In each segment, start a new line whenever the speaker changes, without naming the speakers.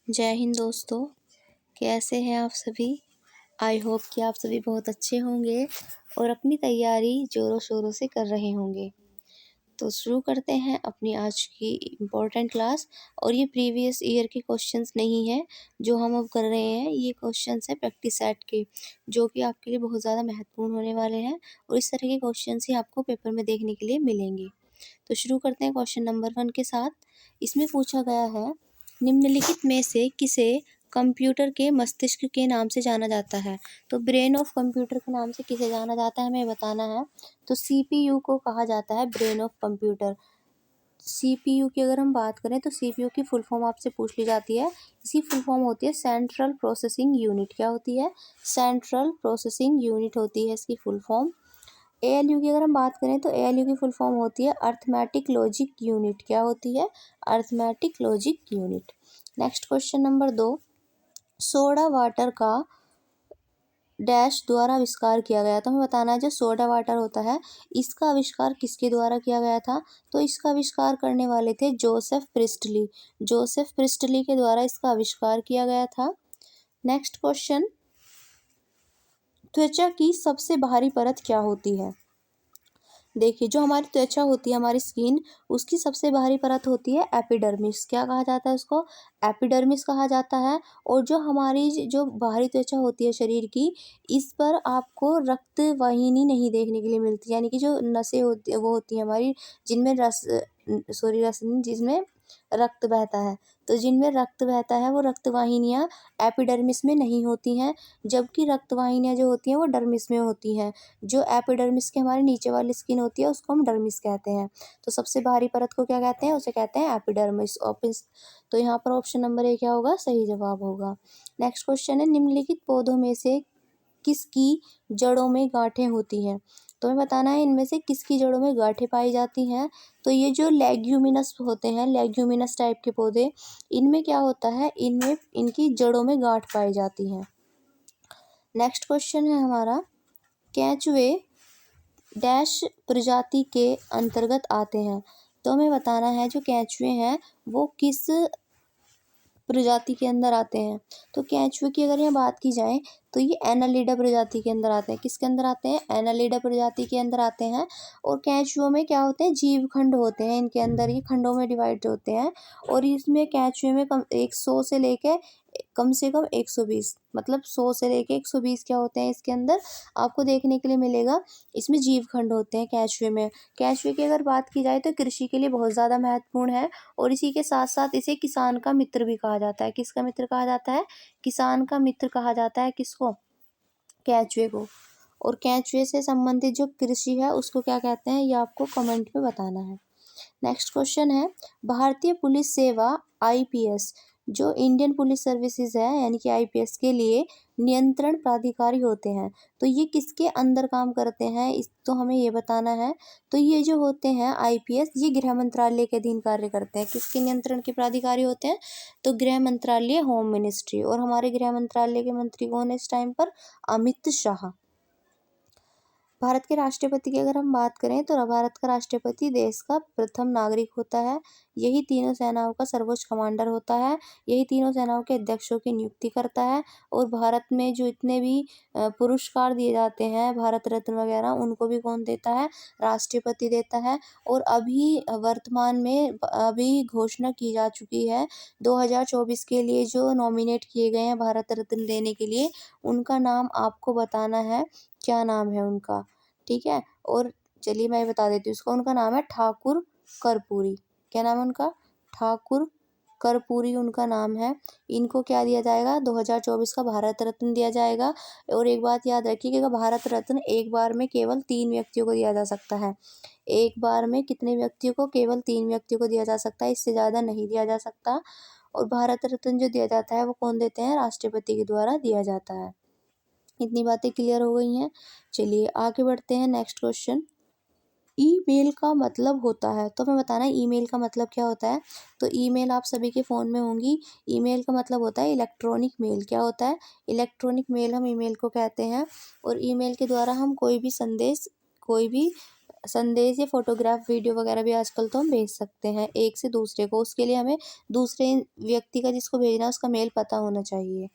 जय हिंद दोस्तों। कैसे हैं आप सभी। आई होप कि आप सभी बहुत अच्छे होंगे और अपनी तैयारी ज़ोरों शोरों से कर रहे होंगे। तो शुरू करते हैं अपनी आज की इम्पोर्टेंट क्लास। और ये प्रीवियस ईयर के क्वेश्चंस नहीं है जो हम अब कर रहे हैं, ये क्वेश्चंस हैं प्रैक्टिस सेट के, जो कि आपके लिए बहुत ज़्यादा महत्वपूर्ण होने वाले हैं और इस तरह के क्वेश्चंस ही आपको पेपर में देखने के लिए मिलेंगे। तो शुरू करते हैं क्वेश्चन नंबर 1 के साथ। इसमें पूछा गया है, निम्नलिखित में से किसे कंप्यूटर के मस्तिष्क के नाम से जाना जाता है। तो ब्रेन ऑफ कंप्यूटर के नाम से किसे जाना जाता है हमें बताना है। तो सीपीयू को कहा जाता है ब्रेन ऑफ कंप्यूटर। सीपीयू की अगर हम बात करें तो सीपीयू की फुल फॉर्म आपसे पूछ ली जाती है। इसकी फुल फॉर्म होती है सेंट्रल प्रोसेसिंग यूनिट। क्या होती है? सेंट्रल प्रोसेसिंग यूनिट होती है इसकी फुल फॉर्म। एएलयू की अगर हम बात करें तो एएलयू की फुल फॉर्म होती है अर्थमेटिक लॉजिक यूनिट। क्या होती है? Arithmetic logic unit. Next question number 2, soda water का डैश द्वारा आविष्कार किया गया। तो हमें बताना है जो सोडा वाटर होता है इसका आविष्कार किसके द्वारा किया गया था। तो इसका आविष्कार करने वाले थे जोसेफ प्रिस्टली। जोसेफ प्रिस्टली के द्वारा इसका आविष्कार किया गया था। नेक्स्ट क्वेश्चन, त्वचा की सबसे बाहरी परत क्या होती है। देखिए, जो हमारी त्वचा होती है, हमारी स्किन, उसकी सबसे बाहरी परत होती है एपिडर्मिस। क्या कहा जाता है उसको? एपिडर्मिस कहा जाता है। और जो हमारी जो बाहरी त्वचा होती है शरीर की, इस पर आपको रक्त वाहिनी नहीं देखने के लिए मिलती, यानी कि जो नसें होती है वो होती है हमारी, जिनमें रस नहीं, जिसमें रक्त बहता है। तो जिनमें रक्त बहता है वो रक्त वाहिनियाँ एपिडर्मिस में नहीं होती हैं, जबकि रक्त वाहिनियाँ जो होती हैं वो डर्मिस में होती हैं। जो एपिडर्मिस के हमारे नीचे वाली स्किन होती है उसको हम डर्मिस कहते हैं। तो सबसे बाहरी परत को क्या कहते हैं? उसे कहते हैं एपिडर्मिस ऑपिस। तो यहाँ पर ऑप्शन नंबर ए क्या होगा? सही जवाब होगा। नेक्स्ट क्वेश्चन है, निम्नलिखित पौधों में से किसकी जड़ों में गांठें होती हैं। तो हमें बताना है इनमें से किसकी जड़ों में गांठें पाई जाती हैं। तो ये जो लेग्यूमिनस होते हैं, लेग्यूमिनस टाइप के पौधे, इनमें क्या होता है, इनमें इनकी जड़ों में गांठ पाई जाती हैं। नेक्स्ट क्वेश्चन है हमारा, केंचुए डैश प्रजाति के अंतर्गत आते हैं। तो हमें बताना है जो केंचुए हैं वो किस प्रजाति के अंदर आते हैं। तो केंचुए की अगर यहाँ बात की जाए तो ये एनालिडा प्रजाति के अंदर आते हैं। किसके अंदर आते हैं? एनालिडा प्रजाति के अंदर आते हैं। और केंचुओं में क्या होते हैं? जीव खंड होते हैं इनके अंदर, ये खंडों में डिवाइड होते हैं। और इसमें केंचुए में कम 100 से लेके कम से कम 120, मतलब 100 से लेके 120 क्या होते हैं इसके अंदर आपको देखने के लिए मिलेगा। इसमें जीव खंड होते हैं केंचुए में। केंचुए की अगर बात की जाए तो कृषि के लिए बहुत ज़्यादा महत्वपूर्ण है। और इसी के साथ साथ इसे किसान का मित्र भी कहा जाता है। किसका मित्र कहा जाता है? किसान का मित्र कहा जाता है। किसको? केंचुए को। और केंचुए से संबंधित जो कृषि है उसको क्या कहते हैं, ये आपको कमेंट में बताना है। नेक्स्ट क्वेश्चन है, भारतीय पुलिस सेवा आईपीएस, जो इंडियन पुलिस सर्विसेज है यानी कि आईपीएस के लिए नियंत्रण प्राधिकारी होते हैं। तो ये किसके अंदर काम करते हैं, इस तो हमें ये बताना है। तो ये जो होते हैं आईपीएस, ये गृह मंत्रालय के अधीन कार्य करते हैं। किसके नियंत्रण के प्राधिकारी होते हैं? तो गृह मंत्रालय, होम मिनिस्ट्री। और हमारे गृह मंत्रालय के मंत्री कौन है इस टाइम पर? अमित शाह। भारत के राष्ट्रपति की अगर हम बात करें तो भारत का राष्ट्रपति देश का प्रथम नागरिक होता है। यही तीनों सेनाओं का सर्वोच्च कमांडर होता है। यही तीनों सेनाओं के अध्यक्षों की नियुक्ति करता है। और भारत में जो इतने भी पुरस्कार दिए जाते हैं, भारत रत्न वगैरह, उनको भी कौन देता है? राष्ट्रपति देता है। और अभी वर्तमान में अभी घोषणा की जा चुकी है 2024 के लिए जो नॉमिनेट किए गए हैं भारत रत्न देने के लिए, उनका नाम आपको बताना है। क्या नाम है उनका? ठीक है। और चलिए मैं बता देती हूँ उसका, उनका नाम है ठाकुर कर्पूरी। क्या नाम है उनका? ठाकुर कर्पूरी उनका नाम है। इनको क्या दिया जाएगा? 2024 का भारत रत्न दिया जाएगा। और एक बात याद रखिएगा, भारत रत्न एक बार में केवल 3 व्यक्तियों को दिया जा सकता है। एक बार में कितने व्यक्तियों को? केवल 3 व्यक्तियों को दिया जा सकता है, इससे ज़्यादा नहीं दिया जा सकता। और भारत रत्न जो दिया जाता है वो कौन देते हैं? राष्ट्रपति के द्वारा दिया जाता है। इतनी बातें क्लियर हो गई हैं। चलिए आगे बढ़ते हैं। नेक्स्ट क्वेश्चन, ईमेल का मतलब होता है। तो हमें बताना है ईमेल का मतलब क्या होता है। तो ईमेल आप सभी के फ़ोन में होंगी। ईमेल का मतलब होता है इलेक्ट्रॉनिक मेल। क्या होता है? इलेक्ट्रॉनिक मेल हम ईमेल को कहते हैं। और ईमेल के द्वारा हम कोई भी संदेश, कोई भी संदेश या फोटोग्राफ वीडियो वगैरह भी आजकल तो हम भेज सकते हैं एक से दूसरे को। उसके लिए हमें दूसरे व्यक्ति का जिसको भेजना है उसका मेल पता होना चाहिए।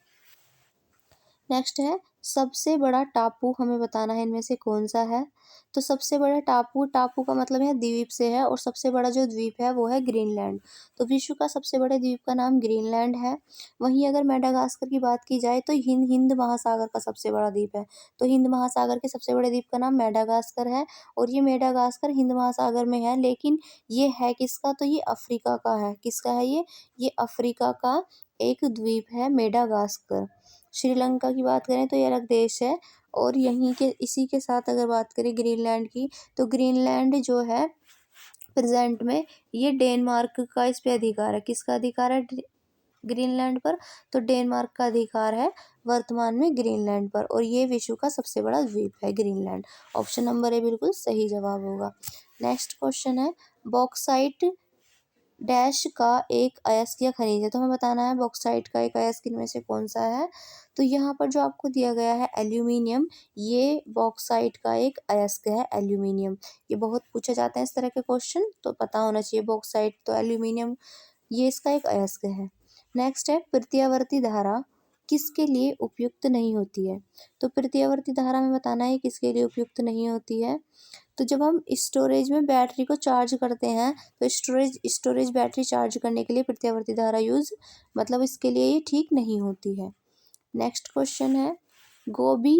नेक्स्ट है सबसे बड़ा टापू, हमें बताना है इनमें से कौन सा है। तो सबसे बड़ा टापू, टापू का मतलब है द्वीप से है, और सबसे बड़ा जो द्वीप है वो है ग्रीनलैंड। तो विश्व का सबसे बड़े द्वीप का नाम ग्रीनलैंड है। वहीं अगर मेडागास्कर की बात की जाए तो हिंद हिंद महासागर का सबसे बड़ा द्वीप है। तो हिंद महासागर के सबसे बड़े द्वीप का नाम मेडागास्कर है, और ये मेडागास्कर हिंद महासागर में है। लेकिन ये है किसका, तो ये अफ्रीका का है। किसका है ये अफ्रीका का एक द्वीप है मेडागास्कर। श्रीलंका की बात करें तो ये अलग देश है, और यहीं के इसी के साथ अगर बात करें ग्रीनलैंड की, तो ग्रीनलैंड जो है प्रेजेंट में ये डेनमार्क का इस पे अधिकार है। किसका अधिकार है ग्रीनलैंड पर, तो डेनमार्क का अधिकार है वर्तमान में ग्रीनलैंड पर, और ये विश्व का सबसे बड़ा द्वीप है ग्रीनलैंड। ऑप्शन नंबर ए बिल्कुल सही जवाब होगा। नेक्स्ट क्वेश्चन है बॉक्साइट डैश का एक अयस्क या खनिज है। तो हमें बताना है बॉक्साइट का एक अयस्क इनमें से कौन सा है। तो यहाँ पर जो आपको दिया गया है एल्यूमिनियम, ये बॉक्साइट का एक अयस्क है एल्यूमिनियम। ये बहुत पूछे जाते हैं इस तरह के क्वेश्चन, तो पता होना चाहिए बॉक्साइट तो एल्यूमिनियम ये इसका एक अयस्क है। नेक्स्ट है प्रत्यावर्ती धारा किसके लिए उपयुक्त नहीं होती है। तो प्रत्यावर्ती धारा में बताना है किसके लिए उपयुक्त नहीं होती है। तो जब हम स्टोरेज में बैटरी को चार्ज करते हैं तो स्टोरेज बैटरी चार्ज करने के लिए प्रत्यावर्ती धारा यूज मतलब इसके लिए ये ठीक नहीं होती है। नेक्स्ट क्वेश्चन है गोबी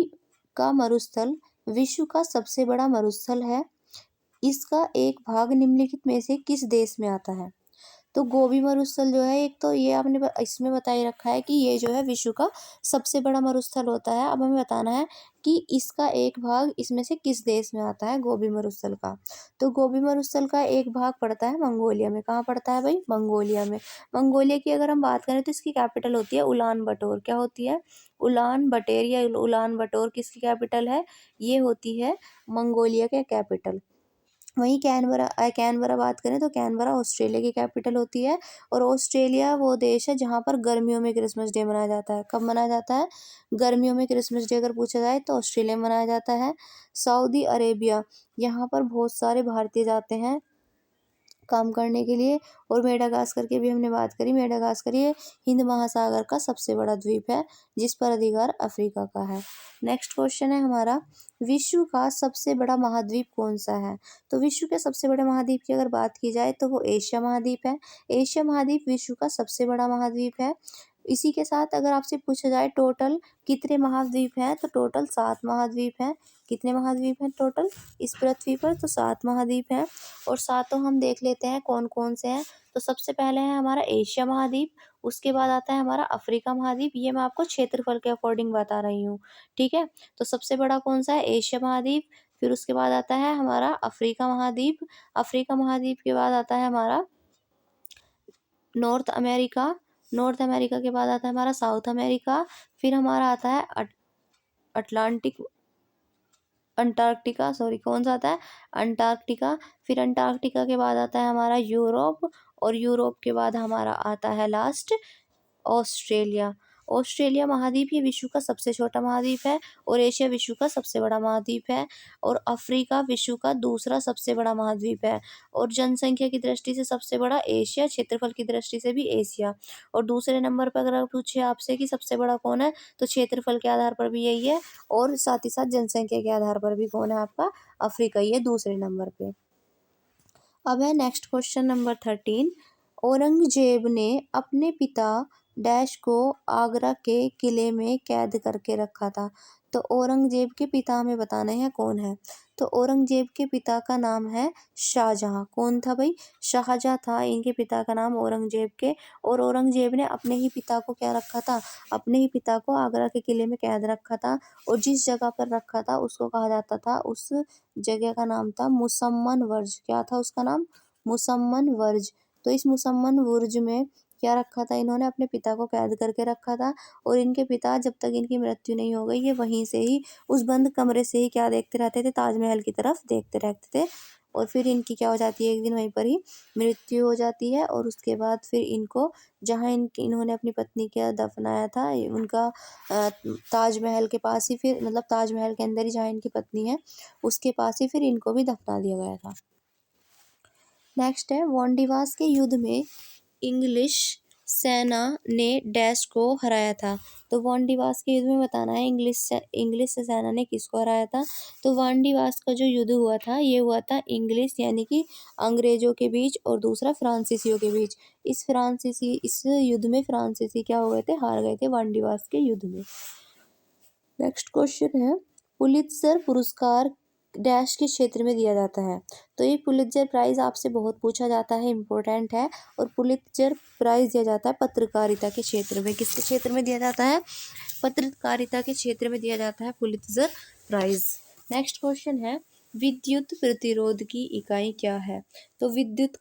का मरुस्थल विश्व का सबसे बड़ा मरुस्थल है। इसका एक भाग निम्नलिखित में से किस देश में आता है। तो गोबी मरुस्थल जो है, एक तो ये आपने इसमें बता ही रखा है कि ये जो है विश्व का सबसे बड़ा मरुस्थल होता है। अब हमें बताना है कि इसका एक भाग इसमें से किस देश में आता है गोबी मरुस्थल का। तो गोबी मरुस्थल का एक भाग पड़ता है मंगोलिया में। कहाँ पड़ता है भाई, मंगोलिया में। मंगोलिया की अगर हम बात करें तो इसकी कैपिटल होती है उलान बटोर। क्या होती है, उलान बटेर या उलान बटोर किसकी कैपिटल है, ये होती है मंगोलिया के कैपिटल। वहीं कैनबरा बात करें तो कैनबरा ऑस्ट्रेलिया की कैपिटल होती है, और ऑस्ट्रेलिया वो देश है जहाँ पर गर्मियों में क्रिसमस डे मनाया जाता है। कब मनाया जाता है, गर्मियों में क्रिसमस डे अगर पूछा जाए तो ऑस्ट्रेलिया में मनाया जाता है। सऊदी अरेबिया, यहाँ पर बहुत सारे भारतीय जाते हैं काम करने के लिए। और मेडागास्कर की भी हमने बात करी, मेडागास्कर ये हिंद महासागर का सबसे बड़ा द्वीप है जिस पर अधिकार अफ्रीका का है। नेक्स्ट क्वेश्चन है हमारा विश्व का सबसे बड़ा महाद्वीप कौन सा है। तो विश्व के सबसे बड़े महाद्वीप की अगर बात की जाए तो वो एशिया महाद्वीप है। एशिया महाद्वीप विश्व का सबसे बड़ा महाद्वीप है। इसी के साथ अगर आपसे पूछा जाए टोटल कितने महाद्वीप हैं, तो टोटल 7 महाद्वीप हैं। कितने महाद्वीप हैं टोटल इस पृथ्वी पर, तो 7 महाद्वीप हैं। और सातों हम देख लेते हैं कौन कौन से हैं। तो सबसे पहले है हमारा एशिया महाद्वीप, उसके बाद आता है हमारा अफ्रीका महाद्वीप। ये मैं आपको क्षेत्रफल के अकॉर्डिंग बता रही हूँ, ठीक है। तो सबसे बड़ा कौन सा है, एशिया महाद्वीप। फिर उसके बाद आता है हमारा अफ्रीका महाद्वीप। अफ्रीका महाद्वीप के बाद आता है हमारा नॉर्थ अमेरिका। नॉर्थ अमेरिका के बाद आता है हमारा साउथ अमेरिका। फिर हमारा आता है अटलांटिक अंटार्कटिका, सॉरी कौन सा आता है, अंटार्कटिका। फिर अंटार्कटिका के बाद आता है हमारा यूरोप, और यूरोप के बाद हमारा आता है लास्ट ऑस्ट्रेलिया। ऑस्ट्रेलिया महाद्वीप ये विश्व का सबसे छोटा महाद्वीप है, और एशिया विश्व का सबसे बड़ा महाद्वीप है, और अफ्रीका विश्व का दूसरा सबसे बड़ा महाद्वीप है। और जनसंख्या की दृष्टि से सबसे बड़ा एशिया, क्षेत्रफल की दृष्टि से भी एशिया। और दूसरे नंबर पर अगर पूछे आपसे कि सबसे बड़ा कौन है, तो क्षेत्रफल के आधार पर भी यही है, और साथ ही साथ जनसंख्या के आधार पर भी कौन है आपका, अफ्रीका, ये दूसरे नंबर पे। अब है नेक्स्ट क्वेश्चन नंबर 13। औरंगजेब ने अपने पिता डैश को आगरा के किले में कैद करके रखा था। तो औरंगजेब के पिता हमें बताने हैं कौन है। तो औरंगजेब के पिता का नाम है शाहजहां। कौन था भाई, शाहजहां था इनके पिता का नाम औरंगजेब के। और औरंगजेब ने अपने ही पिता को क्या रखा था, अपने ही पिता को आगरा के किले में कैद रखा था। और जिस जगह पर रखा था उसको कहा जाता था, उस जगह का नाम था मुसम्मन वर्ज। क्या था उसका नाम, मुसम्मन वर्ज। तो इस मुसम्मन वर्ज में क्या रखा था, इन्होंने अपने पिता को कैद करके रखा था। और इनके पिता जब तक इनकी मृत्यु नहीं हो गई, ये वहीं से ही उस बंद कमरे से ही क्या देखते रहते थे, ताजमहल की तरफ देखते रहते थे। और फिर इनकी क्या हो जाती है, एक दिन वहीं पर ही मृत्यु हो जाती है। और उसके बाद फिर इनको जहाँ इन्होंने अपनी पत्नी का दफनाया था उनका ताजमहल के पास ही, फिर मतलब ताजमहल के अंदर ही जहाँ इनकी पत्नी है उसके पास ही फिर इनको भी दफना दिया गया था। नेक्स्ट है, वांडीवास के युद्ध में इंग्लिश सेना ने डैश को हराया था। तो वांडीवास के युद्ध में बताना है इंग्लिश सेना ने किसको हराया था। तो वांडीवास का जो युद्ध हुआ था ये हुआ था इंग्लिश यानी कि अंग्रेजों के बीच और दूसरा फ्रांसीसियों के बीच। इस युद्ध में फ्रांसीसी क्या हो गए थे, हार गए थे वांडीवास के युद्ध में। नेक्स्ट क्वेश्चन है, पुलित्जर पुरस्कार डैश के क्षेत्र में दिया जाता है। तो ये पुलित्जर प्राइज आपसे बहुत पूछा जाता है, इम्पोर्टेंट है। और पुलित्जर प्राइज दिया जाता है पत्रकारिता के क्षेत्र में। किसके क्षेत्र में दिया जाता है, पत्रकारिता के क्षेत्र में दिया जाता है पुलित्जर प्राइज। नेक्स्ट क्वेश्चन है, विद्युत प्रतिरोध की इकाई क्या है। तो विद्युत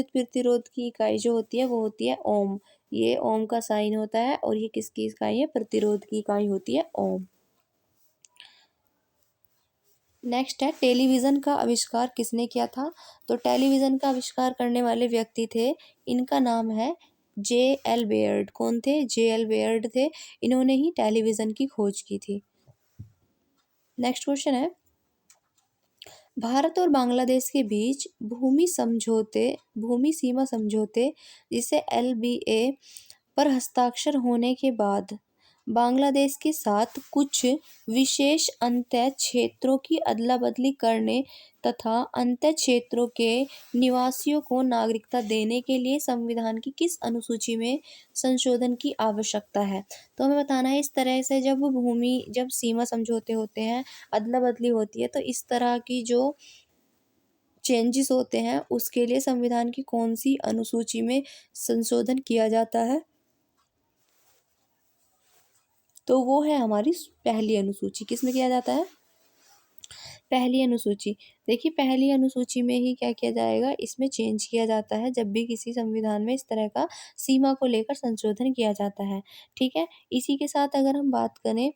प्रतिरोध की इकाई जो होती है वो होती है ओम। ये ओम का साइन होता है और ये किसकी इकाई है, प्रतिरोध की इकाई होती है ओम। नेक्स्ट है, टेलीविज़न का आविष्कार किसने किया था। तो टेलीविज़न का आविष्कार करने वाले व्यक्ति थे, इनका नाम है J.L. बेयर्ड। कौन थे, J.L. बेयर्ड थे। इन्होंने ही टेलीविज़न की खोज की थी। नेक्स्ट क्वेश्चन है, भारत और बांग्लादेश के बीच भूमि सीमा समझौते जिसे LBA पर हस्ताक्षर होने के बाद बांग्लादेश के साथ कुछ विशेष अंतः क्षेत्रों की अदला बदली करने तथा अंतः क्षेत्रों के निवासियों को नागरिकता देने के लिए संविधान की किस अनुसूची में संशोधन की आवश्यकता है। तो हमें बताना है, इस तरह से जब सीमा समझौते होते हैं, अदला बदली होती है, तो इस तरह की जो चेंजेस होते हैं उसके लिए संविधान की कौन सी अनुसूची में संशोधन किया जाता है। तो वो है हमारी पहली अनुसूची। किसमें किया जाता है, पहली अनुसूची। देखिए पहली अनुसूची में ही क्या किया जाएगा, इसमें चेंज किया जाता है जब भी किसी संविधान में इस तरह का सीमा को लेकर संशोधन किया जाता है। ठीक है, इसी के साथ अगर हम बात करें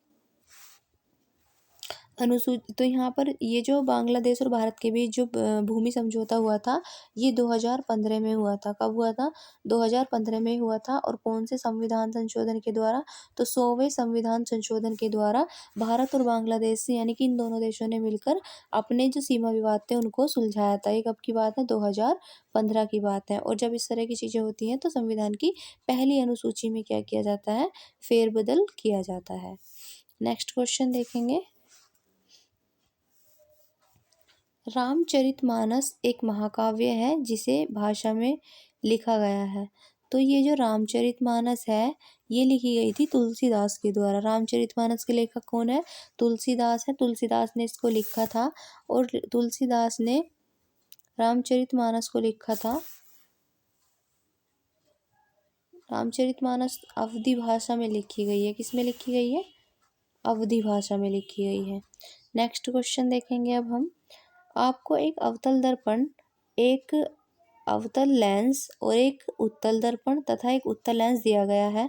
अनुसूची, तो यहाँ पर ये जो बांग्लादेश और भारत के बीच जो भूमि समझौता हुआ था ये 2015 में हुआ था। कब हुआ था, 2015 में हुआ था। और कौन से संविधान संशोधन के द्वारा, तो 100वें संविधान संशोधन के द्वारा भारत और बांग्लादेश से यानी कि इन दोनों देशों ने मिलकर अपने जो सीमा विवाद थे उनको सुलझाया था। ये कब की बात है, 2015 की बात है। और जब इस तरह की चीज़ें होती हैं तो संविधान की पहली अनुसूची में क्या किया जाता है, फेरबदल किया जाता है। नेक्स्ट क्वेश्चन देखेंगे, रामचरितमानस एक महाकाव्य है जिसे भाषा में लिखा गया है। तो ये जो रामचरितमानस है ये लिखी गई थी तुलसीदास के द्वारा। रामचरितमानस के लेखक कौन है, तुलसीदास है। तुलसीदास ने इसको लिखा था और तुलसीदास ने रामचरितमानस को लिखा था। रामचरितमानस अवधी भाषा में लिखी गई है। किस में लिखी गई है, अवधी भाषा में लिखी गई है। नेक्स्ट क्वेश्चन देखेंगे अब हम, आपको एक अवतल दर्पण, एक अवतल लेंस और एक उत्तल दर्पण तथा एक उत्तल लेंस दिया गया है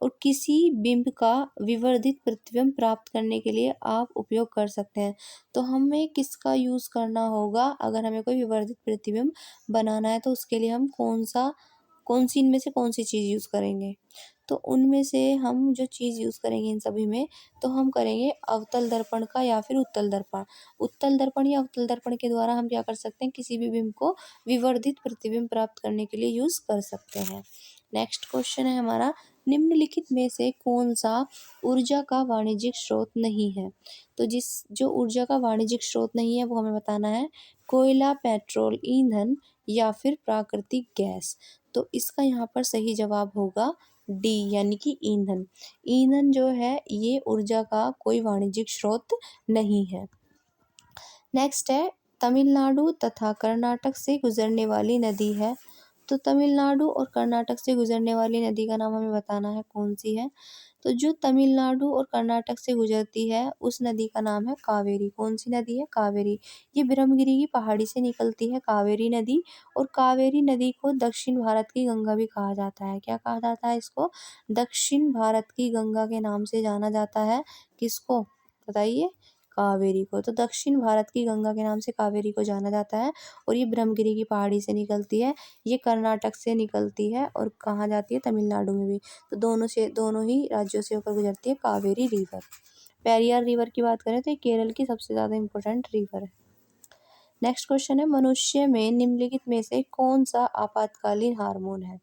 और किसी बिंब का विवर्धित प्रतिबिंब प्राप्त करने के लिए आप उपयोग कर सकते हैं। तो हमें किसका यूज़ करना होगा, अगर हमें कोई विवर्धित प्रतिबिंब बनाना है तो उसके लिए हम कौन सी इनमें से कौन सी चीज़ यूज़ करेंगे। तो उनमें से हम जो चीज़ यूज़ करेंगे इन सभी में, तो हम करेंगे अवतल दर्पण का या फिर उत्तल दर्पण। उत्तल दर्पण या अवतल दर्पण के द्वारा हम क्या कर सकते हैं, किसी भी बिंब को विवर्धित प्रतिबिंब प्राप्त करने के लिए यूज़ कर सकते हैं। नेक्स्ट क्वेश्चन है हमारा, निम्नलिखित में से कौन सा ऊर्जा का वाणिज्यिक स्रोत नहीं है। तो जो ऊर्जा का वाणिज्यिक स्रोत नहीं है वो हमें बताना है, कोयला, पेट्रोल, ईंधन या फिर प्राकृतिक गैस। तो इसका यहाँ पर सही जवाब होगा डी यानी कि ईंधन। ईंधन जो है ये ऊर्जा का कोई वाणिज्यिक स्रोत नहीं है। नेक्स्ट है, तमिलनाडु तथा कर्नाटक से गुजरने वाली नदी है। तो तमिलनाडु और कर्नाटक से गुजरने वाली नदी का नाम हमें बताना है कौन सी है। तो जो तमिलनाडु और कर्नाटक से गुजरती है उस नदी का नाम है कावेरी। कौन सी नदी है, कावेरी। ये ब्रह्मगिरी की पहाड़ी से निकलती है कावेरी नदी। और कावेरी नदी को दक्षिण भारत की गंगा भी कहा जाता है। क्या कहा जाता है इसको, दक्षिण भारत की गंगा के नाम से जाना जाता है। किसको बताइए, कावेरी को। तो दक्षिण भारत की गंगा के नाम से कावेरी को जाना जाता है और ये ब्रह्मगिरी की पहाड़ी से निकलती है। ये कर्नाटक से निकलती है और कहाँ जाती है, तमिलनाडु में भी। तो दोनों ही राज्यों से होकर गुजरती है कावेरी रिवर। पेरियार रिवर की बात करें तो ये केरल की सबसे ज़्यादा इंपॉर्टेंट रिवर है। नेक्स्ट क्वेश्चन है, मनुष्य में निम्नलिखित में से कौन सा आपातकालीन हार्मोन है?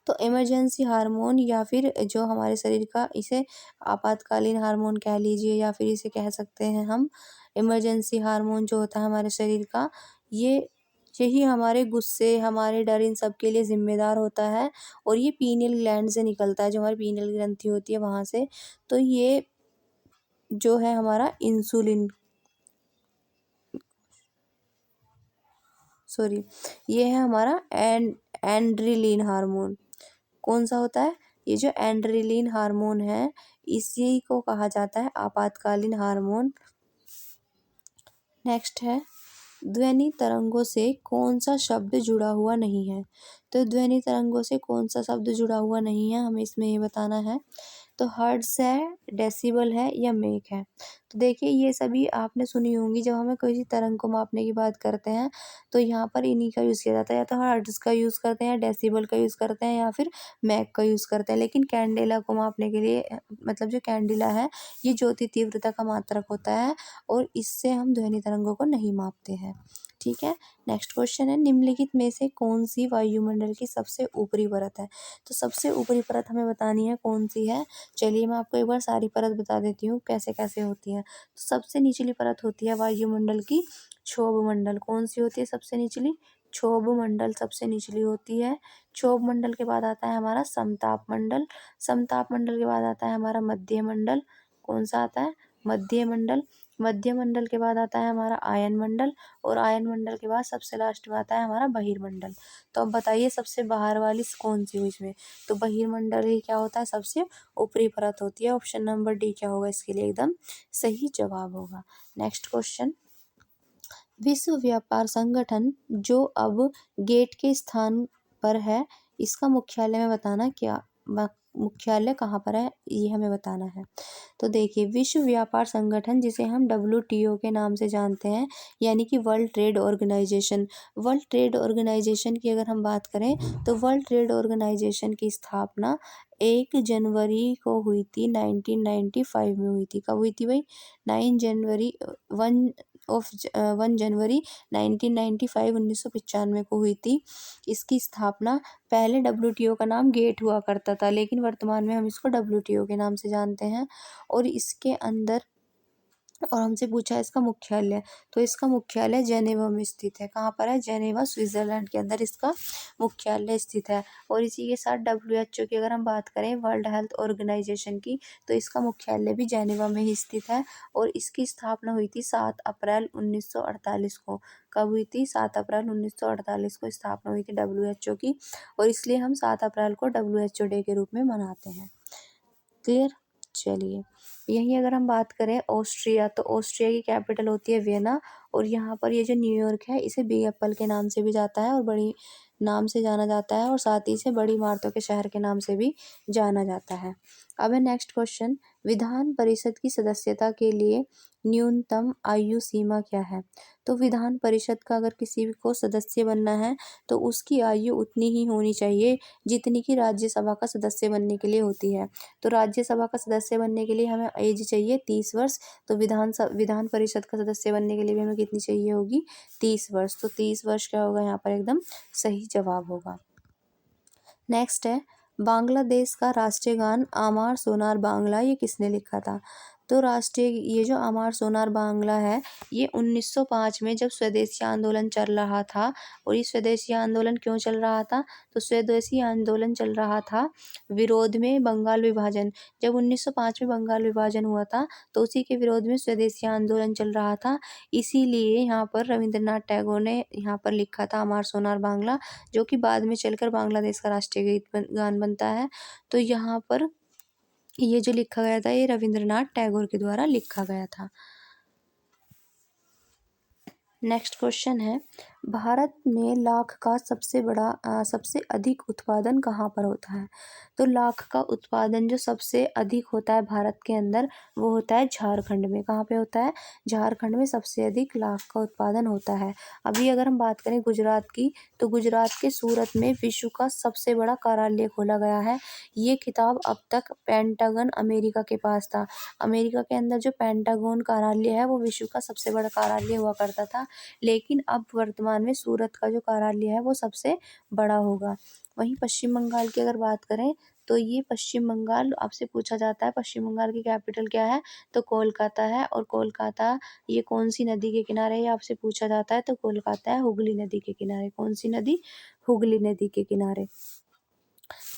तो इमरजेंसी हार्मोन या फिर जो हमारे शरीर का, इसे आपातकालीन हार्मोन कह लीजिए या फिर इसे कह सकते हैं हम इमरजेंसी हार्मोन जो होता है हमारे शरीर का, ये यही हमारे गुस्से, हमारे डर, इन सब के लिए जिम्मेदार होता है और ये पीनियल ग्लैंड से निकलता है, जो हमारी पीनियल ग्रंथि होती है वहाँ से। तो ये जो है हमारा इंसुलिन, सॉरी, ये है हमारा एंड्रिलीन हार्मोन। कौन सा होता है? ये जो एंड्रिलीन हार्मोन है, इसी को कहा जाता है आपातकालीन हार्मोन। नेक्स्ट है, ध्वनि तरंगों से कौन सा शब्द जुड़ा हुआ नहीं है? तो ध्वनि तरंगों से कौन सा शब्द जुड़ा हुआ नहीं है, हमें इसमें ये बताना है। तो हर्ट्ज है, डेसिबल है या मेक है। तो देखिए ये सभी आपने सुनी होंगी, जब हमें किसी तरंग को मापने की बात करते हैं तो यहाँ पर इन्हीं का यूज़ किया जाता है, या तो हर्ट्ज का यूज़ करते हैं, डेसिबल का यूज़ करते हैं या फिर मैक का यूज़ करते हैं। लेकिन कैंडेला को मापने के लिए, मतलब जो कैंडिला है, ये ज्योति तीव्रता का मात्रक होता है और इससे हम ध्वनि तरंगों को नहीं मापते हैं। ठीक है। नेक्स्ट क्वेश्चन है, निम्नलिखित में से कौन सी वायुमंडल की सबसे ऊपरी परत है? तो सबसे ऊपरी परत हमें बतानी है कौन सी है। चलिए मैं आपको एक बार सारी परत बता देती हूँ कैसे कैसे होती है। तो सबसे निचली परत होती है वायुमंडल की क्षोभ मंडल। कौन सी होती है सबसे निचली? क्षोभ मंडल सबसे निचली होती है। क्षोभ मंडल के बाद आता है हमारा समताप मंडल। समताप मंडल के बाद आता है हमारा मध्य मंडल। कौन सा आता है? मध्य मंडल। मध्य मंडल के बाद आता है हमारा आयन मंडल और आयन मंडल के बाद सबसे लास्ट में आता है हमारा बहिर्मंडल। तो अब बताइए सबसे बाहर वाली कौन सी हुई इसमें? तो बहिर्मंडल ही क्या होता है? सबसे ऊपरी परत होती है। ऑप्शन नंबर डी क्या होगा इसके लिए? एकदम सही जवाब होगा। नेक्स्ट क्वेश्चन, विश्व व्यापार संगठन जो अब गेट के स्थान पर है, इसका मुख्यालय में बताना क्या मुख्यालय कहाँ पर है, ये हमें बताना है। तो देखिए विश्व व्यापार संगठन, जिसे हम WTO के नाम से जानते हैं, यानी कि world trade organisation. World trade organisation की अगर हम बात करें तो वर्ल्ड ट्रेड ऑर्गेनाइजेशन की स्थापना 1 जनवरी को हुई थी, 1995 में हुई थी। कब हुई थी भाई? 1 जनवरी 1995, 1995 को हुई थी इसकी स्थापना। पहले WTO का नाम गेट हुआ करता था, लेकिन वर्तमान में हम इसको WTO के नाम से जानते हैं। और इसके अंदर, और हमसे पूछा है इसका मुख्यालय, तो इसका मुख्यालय जेनेवा में स्थित है। कहाँ पर है? जेनेवा, स्विट्जरलैंड के अंदर इसका मुख्यालय स्थित है। और इसी के साथ WHO की अगर हम बात करें, वर्ल्ड हेल्थ ऑर्गेनाइजेशन की, तो इसका मुख्यालय भी जेनेवा में ही स्थित है। और इसकी स्थापना हुई थी 7 अप्रैल 1948 को। कब हुई थी? 7 अप्रैल 1948 को स्थापना हुई थी WHO की, और इसलिए हम 7 अप्रैल को WHO डे के रूप में मनाते हैं। क्लियर? चलिए, यहीं अगर हम बात करें ऑस्ट्रिया, तो ऑस्ट्रिया की कैपिटल होती है वियना। और यहाँ पर ये जो न्यूयॉर्क है, इसे बिग एप्पल के नाम से भी जाता है और बड़ी नाम से जाना जाता है, और साथ ही इसे बड़ी इमारतों के शहर के नाम से भी जाना जाता है। अब है नेक्स्ट क्वेश्चन, विधान परिषद की सदस्यता के लिए न्यूनतम आयु सीमा क्या है? तो विधान परिषद का अगर किसी को सदस्य बनना है तो उसकी आयु उतनी ही होनी चाहिए जितनी कि राज्यसभा का सदस्य बनने के लिए होती है। तो राज्यसभा का सदस्य बनने के लिए हमें एज चाहिए 30 वर्ष। तो विधान परिषद का सदस्य बनने के लिए भी हमें कितनी चाहिए होगी? 30 वर्ष। तो 30 वर्ष क्या होगा यहाँ पर? एकदम सही जवाब होगा। नेक्स्ट है, बांग्लादेश का राष्ट्रीय गान आमार सोनार बांग्ला, ये किसने लिखा था? तो ये जो आमार सोनार बांग्ला है, ये 1905 में जब स्वदेशी आंदोलन चल रहा था। और ये स्वदेशी आंदोलन क्यों चल रहा था? तो स्वदेशी आंदोलन चल रहा था विरोध में बंगाल विभाजन। जब 1905 में बंगाल विभाजन हुआ था, तो उसी के विरोध में स्वदेशी आंदोलन चल रहा था। इसीलिए यहाँ पर रविंद्रनाथ टैगोर ने यहाँ पर लिखा था आमार सोनार बांग्ला, जो कि बाद में चलकर बांग्लादेश का राष्ट्रीय गान बनता है। तो यहाँ पर ये जो लिखा गया था, ये रविंद्रनाथ टैगोर के द्वारा लिखा गया था। नेक्स्ट क्वेश्चन है, भारत में लाख का सबसे अधिक उत्पादन कहाँ पर होता है? तो लाख का उत्पादन जो सबसे अधिक होता है भारत के अंदर, वो होता है झारखंड में। कहाँ पे होता है? झारखंड में सबसे अधिक लाख का उत्पादन होता है। अभी अगर हम बात करें गुजरात की, तो गुजरात के सूरत में विश्व का सबसे बड़ा कार्यालय खोला गया है। ये खिताब अब तक पेंटागन अमेरिका के पास था। अमेरिका के अंदर जो पेंटागन कार्यालय है, वो विश्व का सबसे बड़ा कार्यालय हुआ करता था, लेकिन अब वर्तमान में सूरत का जो कार्यालय है वो सबसे बड़ा होगा। वहीं पश्चिम बंगाल की अगर बात करें, तो ये पश्चिम बंगाल आपसे पूछा जाता है पश्चिम बंगाल की कैपिटल क्या है? तो कोलकाता है। और कोलकाता ये कौन सी नदी के किनारे है, ये आपसे पूछा जाता है। तो कोलकाता है हुगली नदी के किनारे। कौन सी नदी? हुगली नदी के किनारे।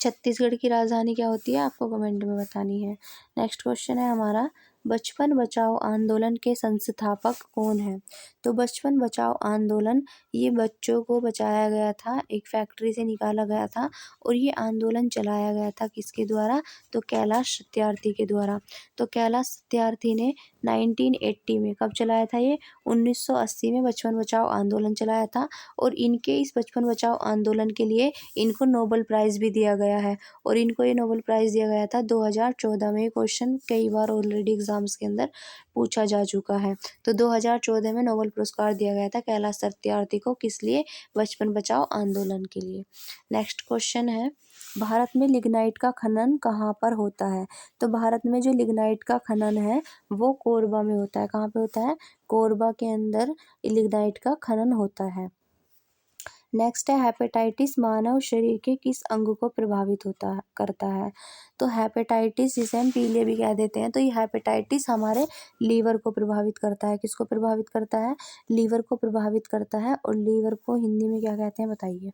छत्तीसगढ़ की राजधानी क्या होती है? आपको कमेंट में बतानी है। नेक्स्ट क्वेश्चन है हमारा, बचपन बचाओ आंदोलन के संस्थापक कौन है? तो बचपन बचाओ आंदोलन, ये बच्चों को बचाया गया था, एक फैक्ट्री से निकाला गया था, और ये आंदोलन चलाया गया था किसके द्वारा? तो कैलाश सत्यार्थी के द्वारा। तो कैलाश सत्यार्थी ने 1980 में, कब चलाया था ये? 1980 में बचपन बचाओ आंदोलन चलाया था। और इनके इस बचपन बचाओ आंदोलन के लिए इनको नोबेल प्राइज़ भी दिया गया है। और इनको ये नोबेल प्राइज़ दिया गया था 2014 में। क्वेश्चन कई बार ऑलरेडी एग्जाम्स के अंदर पूछा जा चुका है। तो 2014 में नोबेल पुरस्कार दिया गया था कैलाश सत्यार्थी को, किस लिए? बचपन बचाओ आंदोलन के लिए। नेक्स्ट क्वेश्चन है, भारत में लिग्नाइट का खनन कहाँ पर होता है? तो भारत में जो लिग्नाइट का खनन है वो कोरबा में होता है। कहाँ पे होता है? कोरबा के अंदर लिग्नाइट का खनन होता है। नेक्स्ट है, हेपेटाइटिस मानव शरीर के किस अंग को प्रभावित करता है? तो हेपेटाइटिस, जिसे हम पीलिया भी कह देते हैं, तो ये हेपेटाइटिस हमारे लीवर को प्रभावित करता है। किसको प्रभावित करता है? लीवर को प्रभावित करता है। और लीवर को हिंदी में क्या कहते हैं बताइए?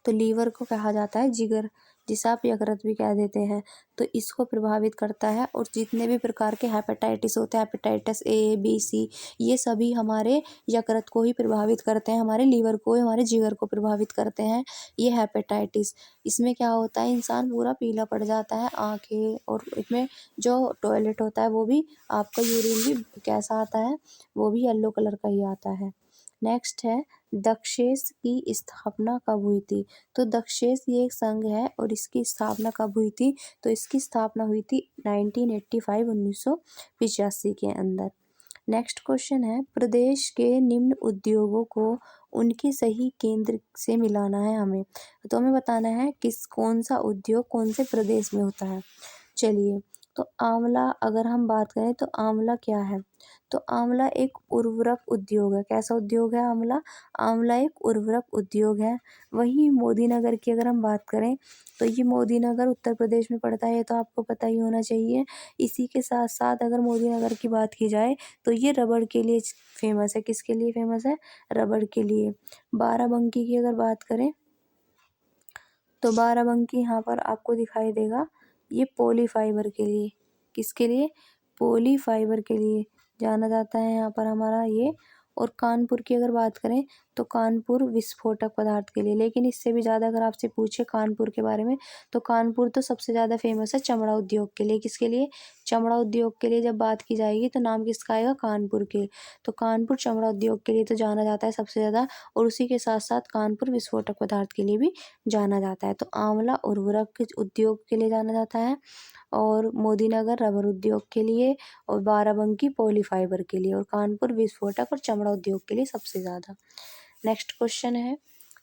तो लीवर को कहा जाता है जिगर, जिसे आप यकृत भी कह देते हैं। तो इसको प्रभावित करता है। और जितने भी प्रकार के हेपेटाइटिस होते हैं, हेपेटाइटिस ए, बी, सी, ये सभी हमारे यकृत को ही प्रभावित करते हैं, हमारे लीवर को, हमारे जिगर को प्रभावित करते हैं ये हेपेटाइटिस। इसमें क्या होता है, इंसान पूरा पीला पड़ जाता है, आँखें, और इसमें जो टॉयलेट होता है वो भी, आपका यूरिन भी कैसा आता है? वो भी येलो कलर का ही आता है। नेक्स्ट है, दक्षेस की स्थापना कब हुई थी? तो दक्षेस ये एक संघ है, और इसकी स्थापना कब हुई थी? तो इसकी स्थापना हुई थी 1985 के अंदर। नेक्स्ट क्वेश्चन है, प्रदेश के निम्न उद्योगों को उनके सही केंद्र से मिलाना है हमें। तो हमें बताना है कौन सा उद्योग कौन से प्रदेश में होता है। चलिए, तो आंवला अगर हम बात करें, तो आंवला क्या है? तो आंवला एक उर्वरक उद्योग है। कैसा उद्योग है आंवला? आंवला एक उर्वरक उद्योग है। वहीं मोदीनगर की अगर हम बात करें, तो ये मोदीनगर उत्तर प्रदेश में पड़ता है, ये तो आपको पता ही होना चाहिए। इसी के साथ साथ अगर मोदीनगर की बात की जाए, तो ये रबड़ के लिए फेमस है। किसके लिए फेमस है? रबड़ के लिए। बाराबंकी की अगर बात करें, तो बाराबंकी यहाँ पर आपको दिखाई देगा, ये पॉली फाइबर के लिए। किसके लिए? पॉली फाइबर के लिए जाना जाता है यहाँ पर हमारा ये। और कानपुर की अगर बात करें, तो कानपुर विस्फोटक पदार्थ के लिए। लेकिन इससे भी ज़्यादा अगर आपसे पूछे कानपुर के बारे में, तो कानपुर तो सबसे ज़्यादा फेमस है चमड़ा उद्योग के लिए। किसके लिए? चमड़ा उद्योग के लिए जब बात की जाएगी, तो नाम किसका आएगा? कानपुर के। तो कानपुर चमड़ा उद्योग के लिए तो जाना जाता है सबसे ज़्यादा, और उसी के साथ साथ कानपुर विस्फोटक पदार्थ के लिए भी जाना जाता है। तो आंवला उर्वरक उद्योग के लिए जाना जाता है, और मोदीनगर रबर उद्योग के लिए, और बाराबंकी पॉली फाइबर के लिए, और कानपुर विस्फोटक और चमड़ा उद्योग के लिए सबसे ज़्यादा। नेक्स्ट क्वेश्चन है,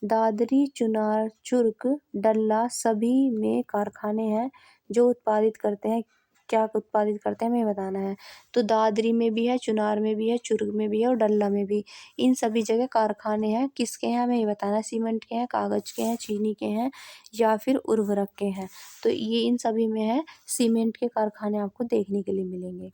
दादरी, चुनार, चुर्क, डल्ला सभी में कारखाने हैं जो उत्पादित करते हैं, क्या उत्पादित करते हैं हमें बताना है। तो दादरी में भी है, चुनार में भी है, चुर्क में भी है, और डल्ला में भी। इन सभी जगह कारखाने हैं, किसके हैं हमें ये बताना है। सीमेंट के हैं, कागज़ के हैं, चीनी के हैं, या फिर उर्वरक के हैं। तो ये इन सभी में है, सीमेंट के कारखाने आपको देखने के लिए मिलेंगे।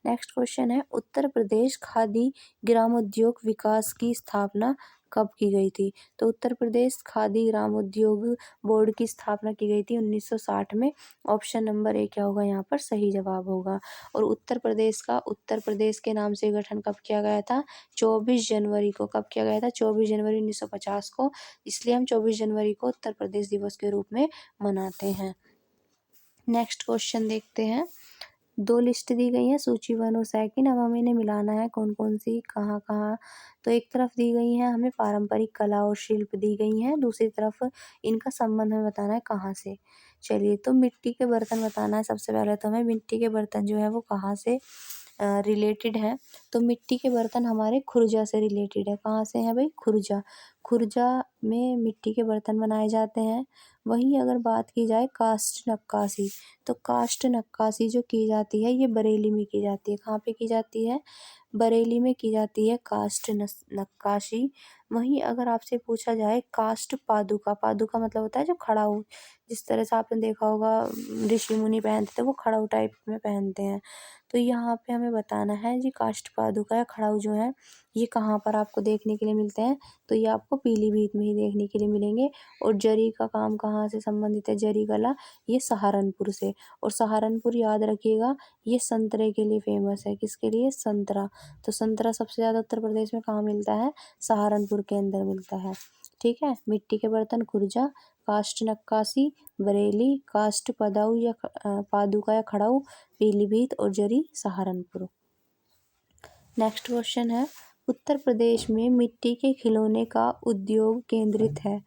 नेक्स्ट क्वेश्चन है, उत्तर प्रदेश खादी ग्रामोद्योग विकास की स्थापना कब की गई थी? तो उत्तर प्रदेश खादी ग्रामोद्योग बोर्ड की स्थापना की गई थी 1960 में। ऑप्शन नंबर ए क्या होगा यहाँ पर सही जवाब होगा। और उत्तर प्रदेश के नाम से गठन कब किया गया था? 24 जनवरी को। कब किया गया था? 24 जनवरी 1950 को। इसलिए हम 24 जनवरी को उत्तर प्रदेश दिवस के रूप में मनाते हैं। नेक्स्ट क्वेश्चन देखते हैं, 2 लिस्ट दी गई हैं, सूची 1 और सेकंड। अब हमें इन्हें मिलाना है, कौन-कौन सी कहाँ-कहाँ। तो एक तरफ दी गई हैं हमें पारंपरिक कला और शिल्प दी गई हैं, दूसरी तरफ इनका संबंध हमें बताना है कहाँ से। चलिए, तो मिट्टी के बर्तन बताना है सबसे पहले। तो हमें मिट्टी के बर्तन जो है वो कहाँ से रिलेटेड हैं। तो मिट्टी के बर्तन हमारे खुरजा से रिलेटेड है। कहाँ से हैं भाई? खुरजा। खुरजा में मिट्टी के बर्तन बनाए जाते हैं। वहीं अगर बात की जाए काष्ठ नक्काशी, तो काष्ठ नक्काशी जो की जाती है ये बरेली में की जाती है। कहाँ पे की जाती है? बरेली में की जाती है काष्ठ नक्काशी। वहीं अगर आपसे पूछा जाए काष्ठ पादुका, पादुका मतलब होता है जो खड़ाऊ, जिस तरह से आपने देखा होगा ऋषि मुनि पहनते थे, वो खड़ाऊ टाइप में पहनते हैं। तो यहाँ पे हमें बताना है जी काष्ठ पादुका या खड़ाऊ जो है ये कहाँ पर आपको देखने के लिए मिलते हैं। तो ये आपको पीलीभीत में ही देखने के लिए मिलेंगे। और जरी का काम कहाँ से संबंधित है? जरी कला ये सहारनपुर से। और सहारनपुर याद रखिएगा ये संतरे के लिए फेमस है। किसके लिए? संतरा। तो संतरा सबसे ज़्यादा उत्तर प्रदेश में कहाँ मिलता है? सहारनपुर के अंदर मिलता है। ठीक है। मिट्टी के बर्तन खुरजा, काष्ठ नक्काशी बरेली, काष्ठ पदाऊ या पादुका या खड़ाऊ पीलीभीत और जरी सहारनपुर। नेक्स्ट क्वेश्चन है, उत्तर प्रदेश में मिट्टी के खिलौने का उद्योग केंद्रित है।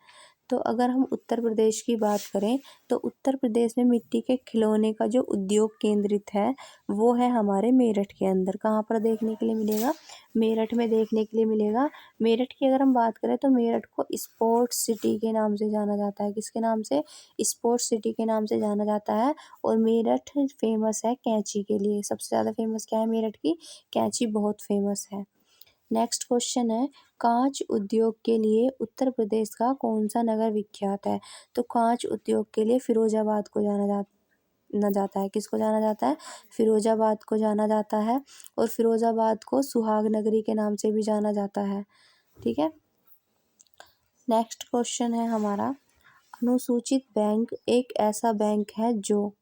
तो अगर हम उत्तर प्रदेश की बात करें तो उत्तर प्रदेश में मिट्टी के खिलौने का जो उद्योग केंद्रित है वो है हमारे मेरठ के अंदर। कहाँ पर देखने के लिए मिलेगा? मेरठ में देखने के लिए मिलेगा। मेरठ की अगर हम बात करें तो मेरठ को स्पोर्ट्स सिटी के नाम से जाना जाता है। किसके नाम से? स्पोर्ट्स सिटी के नाम से जाना जाता है। और मेरठ फेमस है कैंची के लिए। सबसे ज़्यादा फेमस क्या है मेरठ की? कैंची बहुत फेमस है। नेक्स्ट क्वेश्चन है, कांच उद्योग के लिए उत्तर प्रदेश का कौन सा नगर विख्यात है? तो कांच उद्योग के लिए फिरोजाबाद को जाता है। किसको जाना जाता है? फिरोजाबाद को जाना जाता है। और फिरोजाबाद को सुहाग नगरी के नाम से भी जाना जाता है। ठीक है। नेक्स्ट क्वेश्चन है हमारा, अनुसूचित बैंक एक ऐसा बैंक है जो,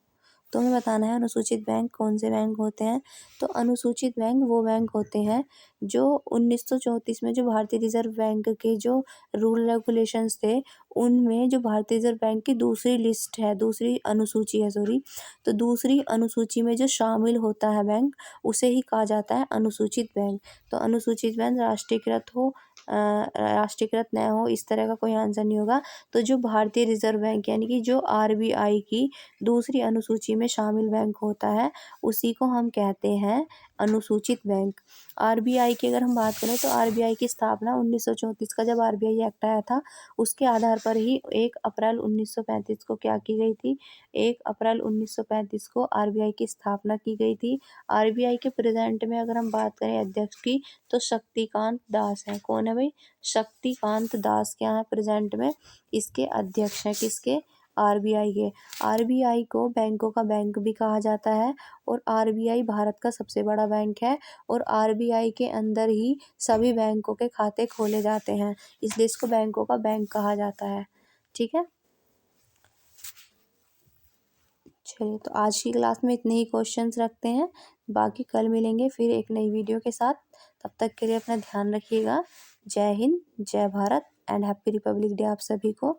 तो हमें बताना है अनुसूचित बैंक कौन से बैंक होते हैं। तो अनुसूचित बैंक वो बैंक होते हैं जो 1934 में जो भारतीय रिजर्व बैंक के जो रूल रेगुलेशंस थे उनमें जो भारतीय रिजर्व बैंक की दूसरी लिस्ट है, दूसरी अनुसूची है सॉरी, तो दूसरी अनुसूची में जो शामिल होता है बैंक उसे ही कहा जाता है अनुसूचित बैंक। तो अनुसूचित बैंक राष्ट्रीयकृत हो राष्ट्रीयकृत न हो, इस तरह का कोई आंसर नहीं होगा। तो जो भारतीय रिजर्व बैंक यानी कि जो आरबीआई की दूसरी अनुसूची में शामिल बैंक होता है उसी को हम कहते हैं अनुसूचित बैंक। आरबीआई की अगर हम बात करें तो आरबीआई की स्थापना 1934 का जब आरबीआई एक्ट आया था उसके आधार पर ही 1 अप्रैल 1935 को क्या की गई थी? 1 अप्रैल 1935 को आरबीआई की स्थापना की गई थी। आरबीआई के प्रेजेंट में अगर हम बात करें अध्यक्ष की तो शक्तिकांत दास हैं। कौन है भाई? शक्तिकांत दास क्या है प्रेजेंट में? इसके अध्यक्ष हैं। किसके? आरबीआई के। आरबीआई को बैंकों का बैंक भी कहा जाता है। और आरबीआई भारत का सबसे बड़ा बैंक है। और आरबीआई के अंदर ही सभी बैंकों के खाते खोले जाते हैं, इसलिए इसको बैंकों का बैंक कहा जाता है। ठीक है। चलिए, तो आज की क्लास में इतने ही क्वेश्चंस रखते हैं, बाकी कल मिलेंगे फिर एक नई वीडियो के साथ। तब तक के लिए अपना ध्यान रखिएगा। जय हिंद, जय Bharat and happy Republic day आप सभी को।